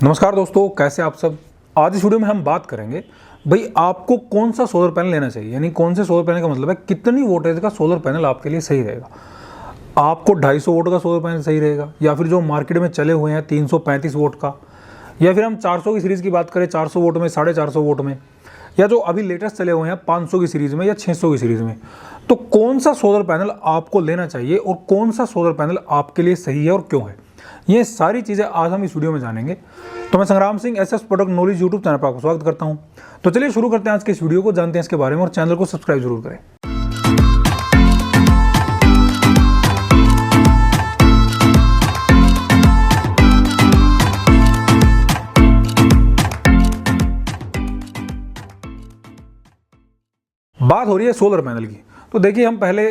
नमस्कार दोस्तों, कैसे आप सब। आज इस वीडियो में हम बात करेंगे भाई आपको कौन सा सोलर पैनल लेना चाहिए, यानी कौन से सोलर पैनल का मतलब है कितनी वोल्टेज का सोलर पैनल आपके लिए सही रहेगा। आपको 250 वोट का सोलर पैनल सही रहेगा, या फिर जो मार्केट में चले हुए हैं 335 वोट का, या फिर हम 400 की सीरीज़ की बात करें 400 वोट में, 450 वोट में, या जो अभी लेटेस्ट चले हुए हैं 500 की सीरीज़ में या 600 की सीरीज़ में। तो कौन सा सोलर पैनल आपको लेना चाहिए और कौन सा सोलर पैनल आपके लिए सही है और क्यों है, ये सारी चीज़ें आज हम इस वीडियो में जानेंगे। तो मैं संग्राम Singh SS product knowledge YouTube channel पर आपको स्वागत करता हूं। तो चलिए शुरू करते हैं आज के इस वीडियो को, जानते हैं इसके बारे में और चैनल को सब्सक्राइब जरूर करें। बात हो रही है सोलर पैनल की। तो देखिए, हम पहले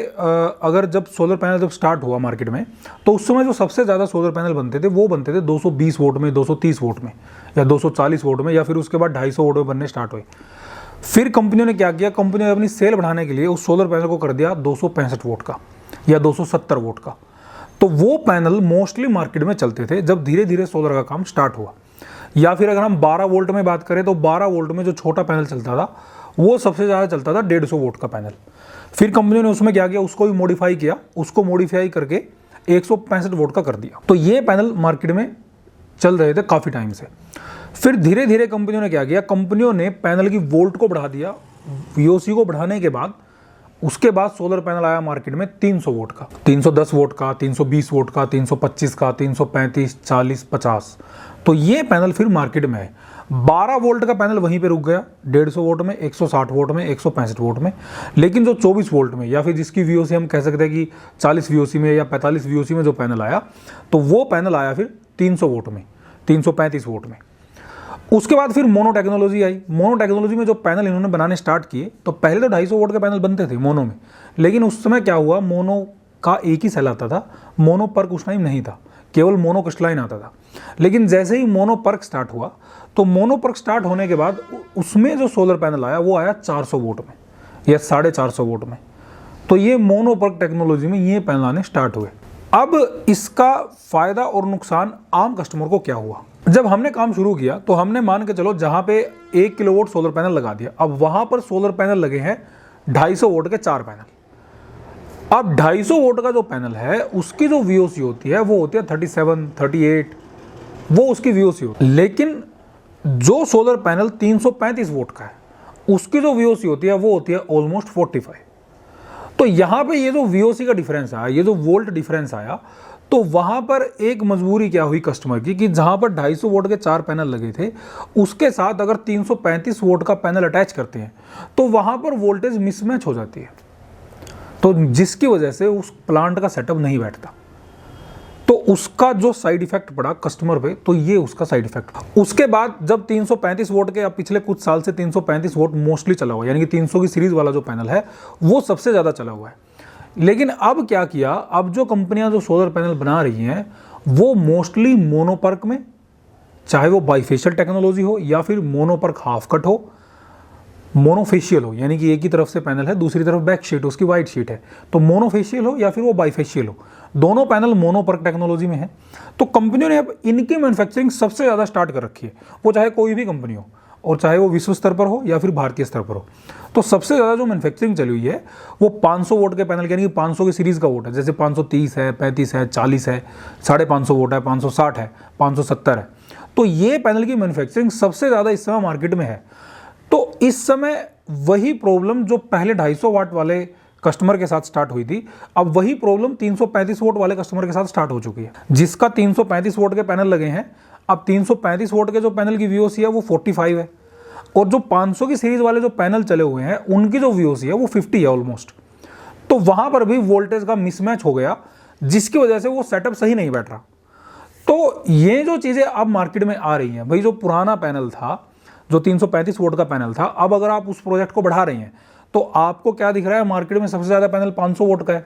अगर जब सोलर पैनल स्टार्ट हुआ मार्केट में, तो उस समय जो सबसे ज़्यादा सोलर पैनल बनते थे वो बनते थे 220 वोट में, 230 वोट में, या 240 वोट में, या फिर उसके बाद 250 वोट में बनने स्टार्ट हुए। फिर कंपनियों ने क्या किया, कंपनी ने अपनी सेल बढ़ाने के लिए उस सोलर पैनल को कर दिया 265 वोट का या 270 वोट का। तो वो पैनल मोस्टली मार्केट में चलते थे जब धीरे धीरे सोलर का काम स्टार्ट हुआ। या फिर अगर हम 12 वोल्ट में बात करें तो 12 वोल्ट में जो छोटा पैनल चलता था वो सबसे ज़्यादा चलता था 150 वोट का पैनल। फिर कंपनी ने उसमें क्या किया, उसको भी मॉडिफाई किया, उसको मॉडिफाई करके 165 वोट का कर दिया। तो ये पैनल मार्केट में चल रहे थे काफ़ी टाइम से। फिर धीरे धीरे कंपनियों ने क्या किया, कंपनियों ने पैनल की वोल्ट को बढ़ा दिया। वीओसी को बढ़ाने के बाद उसके बाद सोलर पैनल आया मार्केट में 300 वोट का, 310 वोट का, 320 वोट का, 325 का, 335, 40, 50। तो ये पैनल फिर मार्केट में है। 12 वोल्ट का पैनल वहीं पे रुक गया 150 वोट में, 160 वोट में, 165 वोट में। लेकिन जो 24 वोल्ट में, या फिर जिसकी वीओसी हम कह सकते हैं कि 40 वीओसी में या 45 वीओसी में जो पैनल आया, तो वो पैनल आया फिर 300 वोट में, 335 वोट में। उसके बाद फिर मोनो टेक्नोलॉजी आई। मोनो टेक्नोलॉजी में जो पैनल इन्होंने बनाने स्टार्ट किए, तो पहले तो 250 वोट के पैनल बनते थे मोनो में, लेकिन उस समय क्या हुआ, मोनो का एक ही सेल आता था, मोनो पर्क उस टाइम नहीं था, केवल मोनो क्रिस्टलाइन आता था। लेकिन जैसे ही मोनो पर्क स्टार्ट हुआ, तो मोनो पर्क स्टार्ट होने के बाद उसमें जो सोलर पैनल आया वो आया 400 वोट में या 450 वोट में। तो ये मोनो पर्क टेक्नोलॉजी में ये पैनल आने स्टार्ट हुए। अब इसका फायदा और नुकसान आम कस्टमर को क्या हुआ। जब हमने काम शुरू किया तो हमने मान के चलो जहां पे 1 किलोवाट सोलर पैनल लगा दिया, अब वहां पर सोलर पैनल लगे हैं 250 वोट के 4 पैनल। अब 250 वोट का जो पैनल है उसकी जो वीओसी होती है वो होती है 37, 38, वो उसकी वीओसी होती है। लेकिन जो सोलर पैनल 335 वोट का है उसकी जो वीओसी होती है वो होती है ऑलमोस्ट 45। तो यहाँ पे ये जो वीओसी का डिफरेंस आया, ये जो वोल्ट डिफरेंस आया, तो वहाँ पर एक मजबूरी क्या हुई कस्टमर की, कि जहाँ पर 250 वोट के 4 पैनल लगे थे उसके साथ अगर 335 वोट का पैनल अटैच करते हैं तो वहाँ पर वोल्टेज मिसमैच हो जाती है, तो जिसकी वजह से उस प्लांट का सेटअप नहीं बैठता। तो उसका जो साइड इफेक्ट पड़ा कस्टमर पे, तो ये उसका साइड इफेक्ट। उसके बाद जब 335 वोट के, अब पिछले कुछ साल से 335 वोट मोस्टली चला हुआ है, यानी कि 300 की सीरीज वाला जो पैनल है वो सबसे ज़्यादा चला हुआ है। लेकिन अब क्या किया, अब जो कंपनियां जो सोलर पैनल बना रही हैं वो मोस्टली मोनोपर्क में, चाहे वो बाइफेशियल टेक्नोलॉजी हो या फिर मोनोपर्क हाफ कट हो, मोनोफेशियल हो, यानी कि एक ही तरफ से पैनल है, दूसरी तरफ बैक शीट उसकी वाइट शीट है, तो मोनोफेशियल हो या फिर वो बाइफेशियल हो, दोनों पैनल मोनोपर्क टेक्नोलॉजी में है। तो कंपनियों ने अब इनकी मैन्युफैक्चरिंग सबसे ज़्यादा स्टार्ट कर रखी है, वो चाहे कोई भी कंपनी हो और चाहे वो विश्व स्तर पर हो या फिर भारतीय स्तर पर हो। तो सबसे ज़्यादा जो मैन्युफैक्चरिंग चली हुई है वो 500 वोट के पैनल, यानी कि 500 की सीरीज़ का वोट है, जैसे 530 है, 35 है, 40 है, 550 वोट है, 560 है, 570 है। तो ये पैनल की मैन्युफैक्चरिंग सबसे ज़्यादा इस समय मार्केट में है। तो इस समय वही प्रॉब्लम जो पहले 250 वाट वाले कस्टमर के साथ स्टार्ट हुई थी, अब वही प्रॉब्लम 335 वोट वाले कस्टमर के साथ स्टार्ट हो चुकी है, जिसका 335 वोट के पैनल लगे हैं। अब 335 वोट के जो पैनल की वीओसी है वो 45 है, और जो 500 की सीरीज वाले जो पैनल चले हुए हैं उनकी जो वीओसी है वो 50 है ऑलमोस्ट। तो वहां पर भी वोल्टेज का मिसमैच हो गया, जिसकी वजह से वो सेटअप सही नहीं बैठ रहा। तो ये जो चीज़ें अब मार्केट में आ रही हैं, भाई जो पुराना पैनल था, जो 335 वोट का पैनल था, अब अगर आप उस प्रोजेक्ट को बढ़ा रही हैं तो आपको क्या दिख रहा है, मार्केट में सबसे ज़्यादा पैनल 500 वोट का है,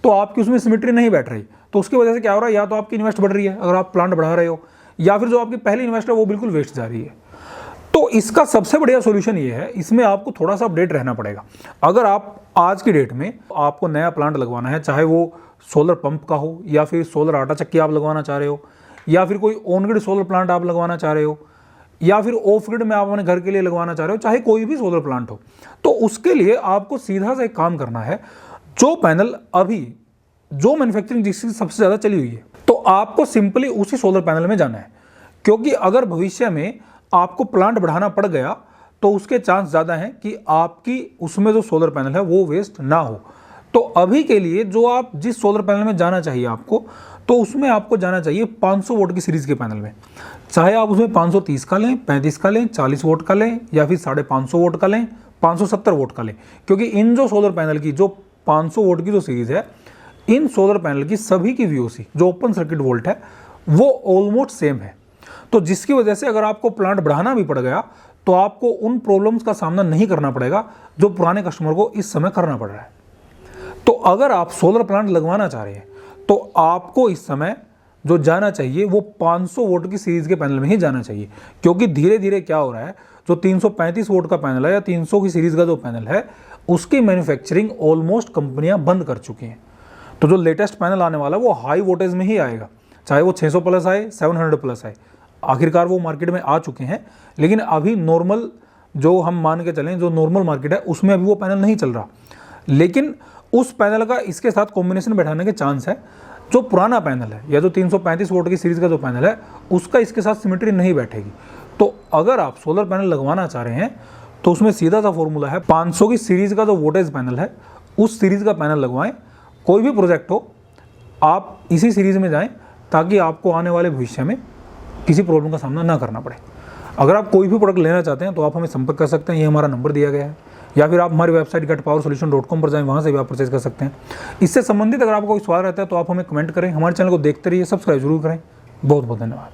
तो आपकी उसमें सिमेट्री नहीं बैठ रही। तो उसकी वजह से क्या हो रहा है, या तो आपकी इन्वेस्ट बढ़ रही है अगर आप प्लांट बढ़ा रहे हो, या फिर जो आपकी पहली इन्वेस्ट है वो बिल्कुल वेस्ट जा रही है। तो इसका सबसे बढ़िया सॉल्यूशन ये है, इसमें आपको थोड़ा सा अपडेट रहना पड़ेगा। अगर आप आज की डेट में आपको नया प्लांट लगवाना है, चाहे वो सोलर पंप का हो या फिर सोलर आटा चक्की आप लगवाना चाह रहे हो, या फिर कोई ऑन ग्रिड सोलर प्लांट आप लगवाना चाह रहे हो, या फिर ऑफ ग्रिड में आप अपने घर के लिए लगवाना चाह रहे हो, चाहे कोई भी सोलर प्लांट हो, तो उसके लिए आपको सीधा सा एक काम करना है। जो पैनल अभी जो मैन्युफैक्चरिंग जिसकी सबसे ज़्यादा चली हुई है, तो आपको सिंपली उसी सोलर पैनल में जाना है। क्योंकि अगर भविष्य में आपको प्लांट बढ़ाना पड़ गया तो उसके चांस ज़्यादा हैं कि आपकी उसमें जो सोलर पैनल है वो वेस्ट ना हो। तो अभी के लिए जो आप जिस सोलर पैनल में जाना चाहिए आपको, तो उसमें आपको जाना चाहिए 500 वोट की सीरीज़ के पैनल में। चाहे आप उसमें 530 का लें, 35 का लें, 40 वोट का लें, या फिर 550 वोट का लें, 570 वोट का लें। क्योंकि इन जो सोलर पैनल की जो 500 वोट की जो सीरीज़ है, इन सोलर पैनल की सभी की VOC जो ओपन सर्किट वोल्ट है वो ऑलमोस्ट सेम है। तो जिसकी वजह से अगर आपको प्लांट बढ़ाना भी पड़ गया तो आपको उन प्रॉब्लम्स का सामना नहीं करना पड़ेगा जो पुराने कस्टमर को इस समय करना पड़ रहा है। तो अगर आप सोलर प्लांट लगवाना चाह रहे हैं तो आपको इस समय जो जाना चाहिए वो 500 वोट की सीरीज़ के पैनल में ही जाना चाहिए। क्योंकि धीरे धीरे क्या हो रहा है, जो 335 वोट का पैनल है या 300 की सीरीज़ का जो पैनल है उसकी मैन्युफैक्चरिंग ऑलमोस्ट कंपनियां बंद कर चुकी हैं। तो जो लेटेस्ट पैनल आने वाला है वो हाई वोल्टेज में ही आएगा, चाहे वो 600 प्लस आए, 700 प्लस आए। आखिरकार वो मार्केट में आ चुके हैं, लेकिन अभी नॉर्मल जो हम मान के चलें जो नॉर्मल मार्केट है उसमें अभी वो पैनल नहीं चल रहा। लेकिन उस पैनल का इसके साथ कॉम्बिनेशन बैठाने के चांस है। जो पुराना पैनल है या जो 335 वोट की सीरीज़ का जो पैनल है उसका इसके साथ सिमेट्री नहीं बैठेगी। तो अगर आप सोलर पैनल लगवाना चाह रहे हैं तो उसमें सीधा सा फॉर्मूला है, 500 की सीरीज़ का जो वोटेज पैनल है उस सीरीज़ का पैनल लगवाएं। कोई भी प्रोजेक्ट हो आप इसी सीरीज़ में जाएं ताकि आपको आने वाले भविष्य में किसी प्रॉब्लम का सामना ना करना पड़े। अगर आप कोई भी प्रोडक्ट लेना चाहते हैं तो आप हमें संपर्क कर सकते हैं, ये हमारा नंबर दिया गया है, या फिर आप हमारी वेबसाइट getpowersolution.com पर जाएं, वहाँ से भी आप परचेज कर सकते हैं। इससे संबंधित अगर आपको कोई सवाल रहता है तो आप हमें कमेंट करें, हमारे चैनल को देखते रहिए, सब्सक्राइब जरूर करें। बहुत बहुत धन्यवाद।